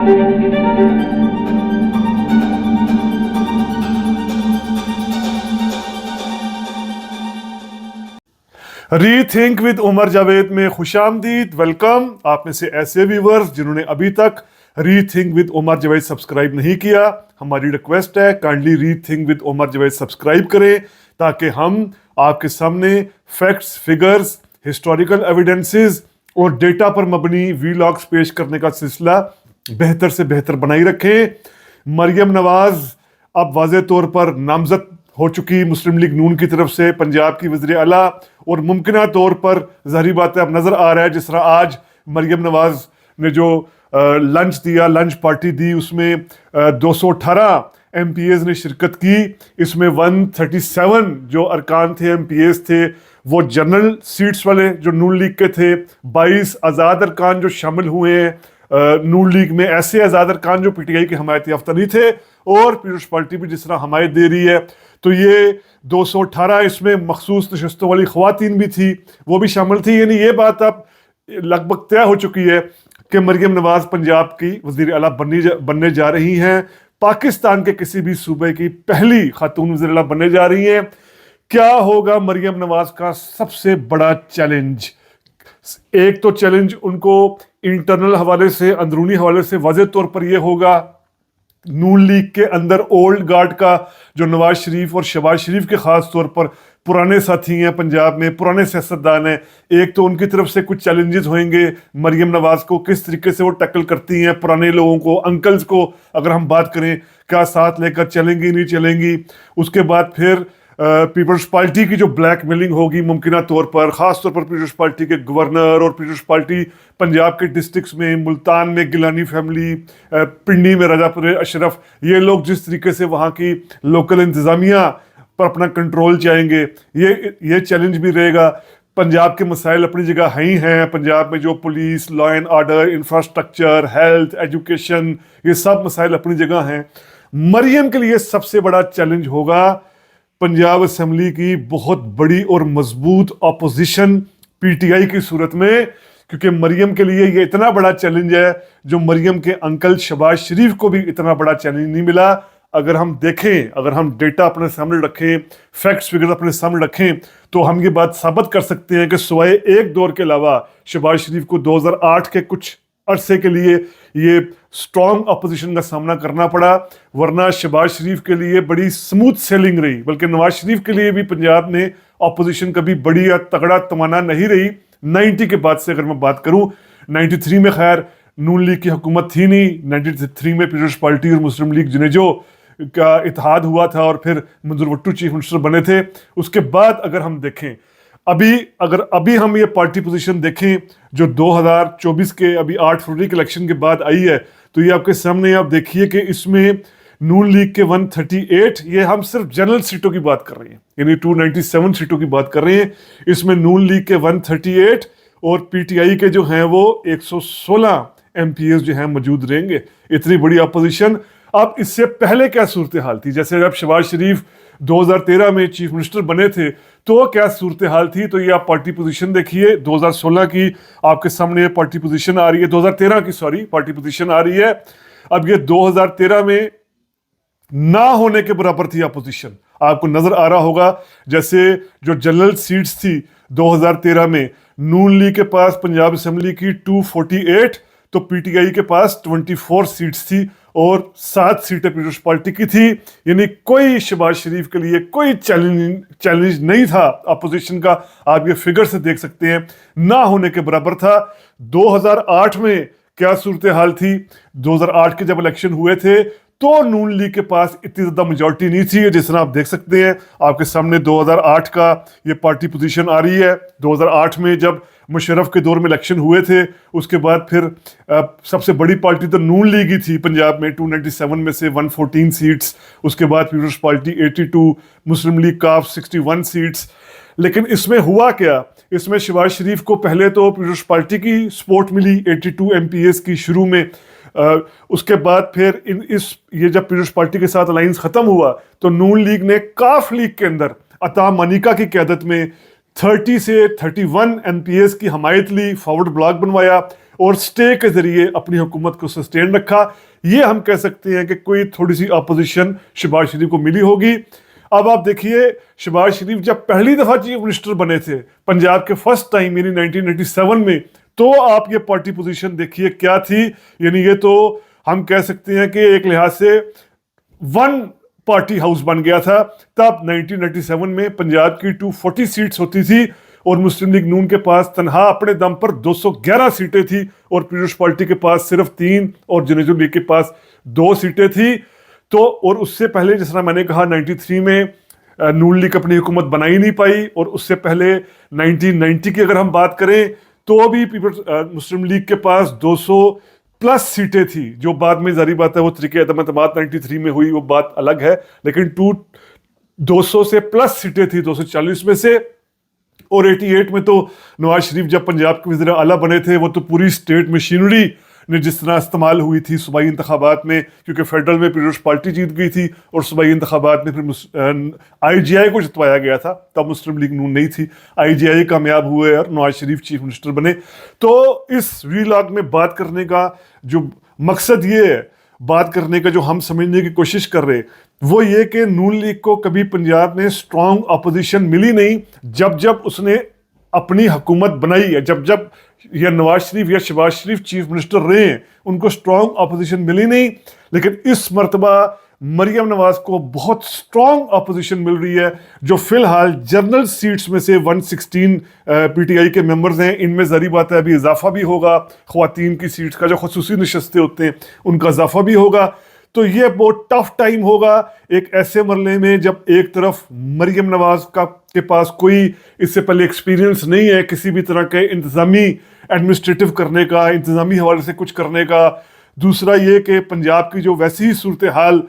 री think with Umar Javed में खुशामदीद, welcome. आप में से ऐसे व्यूवर्स जिन्होंने अभी तक rethink with Umar Javed subscribe नहीं किया, हमारी रिक्वेस्ट है kindly rethink with Umar Javed subscribe करें ताकि हम आपके सामने फैक्ट्स, फिगर्स, हिस्टोरिकल एविडेंसेस और डेटा पर मबनी वीलॉग्स पेश करने का सिलसिला बेहतर से बेहतर बनाई रखें। मरियम नवाज अब वाज़े तौर पर नामजद हो चुकी मुस्लिम लीग नून की तरफ से पंजाब की वज़ीर आला, और मुमकिना तौर पर ज़ाहिर बात है अब नज़र आ रहा है जिस तरह आज मरियम नवाज ने जो लंच दिया, लंच पार्टी दी, उसमें 218 MPs ने शिरकत की। इसमें 137 जो अरकान थे, MPs थे, वो जनरल सीट्स वाले जो नून लीग के थे। 22 आज़ाद अरकान जो शामिल हुए हैं नून लीग में, ऐसे आज़ाद अरकान जो PTI के हमायत याफ्ता नहीं थे, और पीपल्स पार्टी भी जिस तरह हमायत दे रही है। तो ये 218 इसमें मखसूस नशस्तों वाली ख़वातीन भी थी, वो भी शामिल थी। यानी ये बात अब लगभग तय हो चुकी है कि मरियम नवाज पंजाब की वज़ीर आला बनने जा रही हैं। पाकिस्तान के किसी भी सूबे की पहली खातून वज़ीर आला बनने जा रही हैं। क्या होगा मरियम नवाज का सबसे बड़ा चैलेंज? एक तो चैलेंज उनको इंटरनल हवाले से, अंदरूनी हवाले से वाज़ेह तौर पर यह होगा, नून लीग के अंदर ओल्ड गार्ड का जो नवाज शरीफ और शहबाज शरीफ के ख़ास तौर पर पुराने साथी हैं पंजाब में, पुराने सियासतदान हैं, एक तो उनकी तरफ से कुछ चैलेंजेस होंगे मरियम नवाज को, किस तरीके से वो टैकल करती हैं पुराने लोगों को, अंकल्स को। अगर हम बात करें क्या साथ लेकर चलेंगी नहीं चलेंगी। उसके बाद फिर पीपल्स पार्टी की जो ब्लैकमेलिंग होगी मुमकिना तौर पर, ख़ास तौर पर पीपल्स पार्टी के गवर्नर और पीपल्स पार्टी पंजाब के डिस्ट्रिक्ट्स में, मुल्तान में गिलानी फैमिली, पिंडी में रजापुर अशरफ, ये लोग जिस तरीके से वहाँ की लोकल इंतज़ामिया पर अपना कंट्रोल चाहेंगे, ये चैलेंज भी रहेगा। पंजाब के मसाइल अपनी जगह ही हैं, पंजाब में जो police, law and order, infrastructure, health, education, ये सब मसाइल अपनी जगह हैं। मरियम के लिए सबसे बड़ा चैलेंज होगा पंजाब असेंबली की बहुत बड़ी और मजबूत अपोजिशन PTI की सूरत में, क्योंकि मरियम के लिए ये इतना बड़ा चैलेंज है जो मरियम के अंकल शहबाज शरीफ को भी इतना बड़ा चैलेंज नहीं मिला। अगर हम देखें, अगर हम डेटा अपने सामने रखें, फैक्ट्स फिगर्स अपने सामने रखें, तो हम ये बात साबित कर सकते हैं कि सिवाय एक दौर के अलावा शहबाज शरीफ को 2008 के कुछ अरसे के लिए ये स्ट्रॉन्ग अपोजिशन का सामना करना पड़ा, वरना शहबाज शरीफ के लिए बड़ी स्मूथ सेलिंग रही। बल्कि नवाज शरीफ के लिए भी पंजाब में अपोजिशन कभी बड़ी या तगड़ा तमाना नहीं रही। 90 के बाद से अगर मैं बात करूं, 93 में खैर नून लीग की हुकूमत थी नहीं, 93 में पीपल्स पार्टी और मुस्लिम लीग जुनेजो का इत्तेहाद हुआ था और फिर मंजूर भुट्टो चीफ मिनिस्टर बने थे। उसके बाद अगर हम देखें, अभी हम ये पार्टी पोजीशन देखें जो 2024 के अभी 8 फरवरी के इलेक्शन के बाद आई है, तो ये आपके सामने आप देखिए कि इसमें नून लीग के 138, ये हम सिर्फ जनरल सीटों की बात कर रहे हैं, यानी 297 सीटों की बात कर रहे हैं। इसमें नून लीग के 138 और PTI के जो हैं वो 116 MPs जो हैं मौजूद रहेंगे। इतनी बड़ी अपोजिशन। अब इससे पहले क्या सूरत हाल थी? जैसे जब शहबाज शरीफ 2013 में चीफ मिनिस्टर बने थे तो क्या सूरत हाल थी, तो ये आप पार्टी पोजीशन देखिए। 2016 की आपके सामने पार्टी पोजीशन आ रही है, 2013 की सॉरी पार्टी पोजीशन आ रही है। अब ये 2013 में ना होने के बराबर थी अपोजिशन। आपको नजर आ रहा होगा जैसे जो जनरल सीट्स थी 2013 में, नून लीग के पास पंजाब असेंबली की 248, तो PTI के पास 24 सीट्स थी और 7 सीटें पीपल्स पार्टी की थी। यानी कोई शहबाज शरीफ के लिए कोई चैलेंज नहीं था अपोजिशन का। आप ये फिगर से देख सकते हैं, ना होने के बराबर था। 2008 में क्या सूरत हाल थी? 2008 के जब इलेक्शन हुए थे तो नून लीग के पास इतनी ज़्यादा मेजॉरिटी नहीं थी, जिस तरह आप देख सकते हैं आपके सामने 2008 का ये पार्टी पोजीशन आ रही है। 2008 में जब मुशर्रफ के दौर में इलेक्शन हुए थे, उसके बाद फिर सबसे बड़ी पार्टी तो नून लीग ही थी पंजाब में, 297 में से 114 सीट्स, उसके बाद पीपल्स पार्टी 82, मुस्लिम लीग काफ 61 सीट्स। लेकिन इसमें हुआ क्या? इसमें शहबाज शरीफ को पहले तो पीपल्स पार्टी की सपोर्ट मिली 82 MPs की शुरू में, उसके बाद फिर ये जब पीपल्स पार्टी के साथ अलायंस खत्म हुआ तो नून लीग ने काफ लीग के अंदर अता मनिका की क़यादत में 30 से 31 MPs की हमायत ली, फॉरवर्ड ब्लॉक बनवाया اور स्टे के जरिए अपनी हुकूमत को सस्टेन रखा। ये हम कह सकते हैं कि कोई थोड़ी सी अपोजिशन शहबाज शरीफ को मिली होगी। अब आप देखिए, शहबाज शरीफ जब पहली दफा चीफ मिनिस्टर बने थे पंजाब के फर्स्ट टाइम यानी 1987 में, तो आप ये पार्टी पोजीशन देखिए क्या थी। यानी ये तो हम कह सकते हैं कि एक लिहाज से वन पार्टी हाउस बन गया था। तब 1997 में पंजाब की 240 सीट्स होती थी और मुस्लिम लीग नून के पास तनहा अपने दम पर 211 सीटें थी और पीपुल्स पार्टी के पास सिर्फ 3 और जनता लीग के पास 2 सीटें थी। तो और उससे पहले जिस तरह मैंने कहा 93 में नून लीग अपनी हुकूमत बना ही नहीं पाई, और उससे पहले 1990 की अगर हम बात करें तो भी मुस्लिम लीग के पास 200 प्लस सीटें थी, जो बाद में जारी बात है वो तरीके अदम एतमाद 93 में हुई, वो बात अलग है। लेकिन 200 से प्लस सीटें थी 240 में से। और 88 में तो नवाज शरीफ जब पंजाब के वज़ीर आला बने थे, वो तो पूरी स्टेट मशीनरी ने जिस तरह इस्तेमाल हुई थी सूबाई इंतखाबात में, क्योंकि फेडरल में पीपुल्स पार्टी जीत गई थी और सूबाई इंतखाबात में फिर IGI को जितवाया गया था। तब मुस्लिम लीग नून नहीं थी, IGI कामयाब हुए और नवाज शरीफ चीफ मिनिस्टर बने। तो इस वीलॉग में बात करने का जो मकसद ये है, बात करने का जो हम समझने की कोशिश कर रहे, वो ये कि नून लीग को कभी पंजाब में स्ट्रॉन्ग अपोजिशन मिली नहीं। जब जब उसने अपनी हुकूमत बनाई है, जब जब या नवाज शरीफ या शहबाज शरीफ चीफ मिनिस्टर रहे हैं, उनको स्ट्रॉन्ग अपोजिशन मिली नहीं। लेकिन इस मरतबा मरियम नवाज को बहुत स्ट्रॉन्ग अपोजिशन मिल रही है, जो फिलहाल जनरल सीट्स में से 116 PTI के मेंबर्स हैं। इनमें ज़ारी बात है अभी इजाफा भी होगा, ख़वातीन की सीट्स का जो खसूसी नशस्तें होते हैं उनका इजाफा भी होगा। तो ये बहुत टफ टाइम होगा एक ऐसे मरले में जब एक तरफ मरियम नवाज के पास कोई इससे पहले एक्सपीरियंस नहीं है किसी भी तरह के इंतज़ामी एडमिनिस्ट्रेटिव करने का, इंतज़ामी हवाले से कुछ करने का। दूसरा ये कि पंजाब की जो वैसी ही सूरत हाल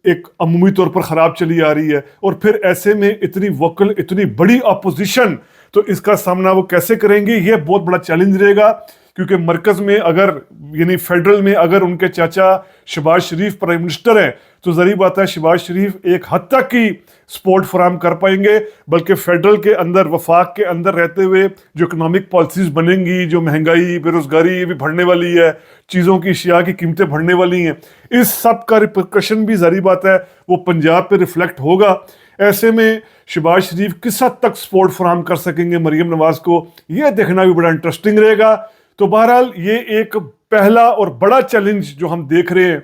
एक अमूमी तौर पर ख़राब चली आ रही है, और फिर ऐसे में इतनी वोकल इतनी बड़ी अपोजिशन, तो इसका सामना वो कैसे करेंगे, ये बहुत बड़ा चैलेंज रहेगा। क्योंकि मरकज़ में अगर यानी फेडरल में अगर उनके चाचा शहबाज शरीफ प्राइम मिनिस्टर हैं, तो ज़री बात है शहबाज शरीफ एक हद तक की सपोर्ट फराहम कर पाएंगे, बल्कि फेडरल के अंदर वफाक के अंदर रहते हुए जो इकनॉमिक पॉलिसीज़ बनेंगी, जो महंगाई बेरोज़गारी ये भी बढ़ने वाली है, चीज़ों की अशिया की कीमतें बढ़ने वाली हैं, इस सब का रिपरकशन भी ज़री बात है वो पंजाब पे रिफ्लेक्ट होगा। ऐसे में शहबाज शरीफ किस हद तक सपोर्ट फराहम कर सकेंगे मरियम नवाज को, यह देखना भी बड़ा इंटरेस्टिंग रहेगा। तो बहरहाल ये एक पहला और बड़ा चैलेंज जो हम देख रहे हैं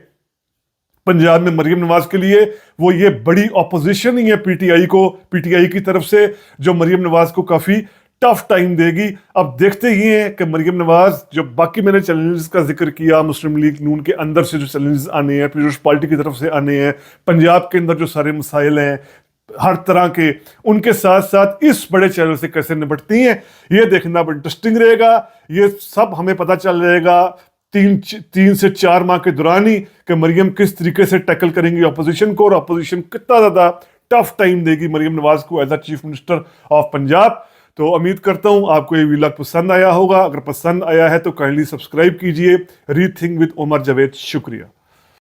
पंजाब में मरियम नवाज के लिए, वो ये बड़ी ऑपोजिशन ही है पीटीआई की तरफ से, जो मरियम नवाज को काफ़ी टफ टाइम देगी। अब देखते ही हैं कि मरियम नवाज, जो बाकी मैंने चैलेंजेस का जिक्र किया, मुस्लिम लीग नून के अंदर से जो चैलेंजेस आने हैं, पीपुल्स पार्टी की तरफ से आने हैं, पंजाब के अंदर जो सारे मसाइल हैं हर तरह के, उनके साथ साथ इस बड़े चैलेंज से कैसे निपटती हैं, ये देखना बड़ा इंटरेस्टिंग रहेगा। ये सब हमें पता चल जाएगा 3 से 4 माह के दौरान ही कि मरियम किस तरीके से टैकल करेंगी अपोजिशन को, और अपोजिशन कितना ज़्यादा टफ टाइम देगी मरियम नवाज को as a chief minister of Punjab. तो उम्मीद करता हूँ आपको ये व्लॉग पसंद आया होगा। अगर पसंद आया है तो काइंडली सब्सक्राइब कीजिए। Rethink with Umar Javed. शुक्रिया।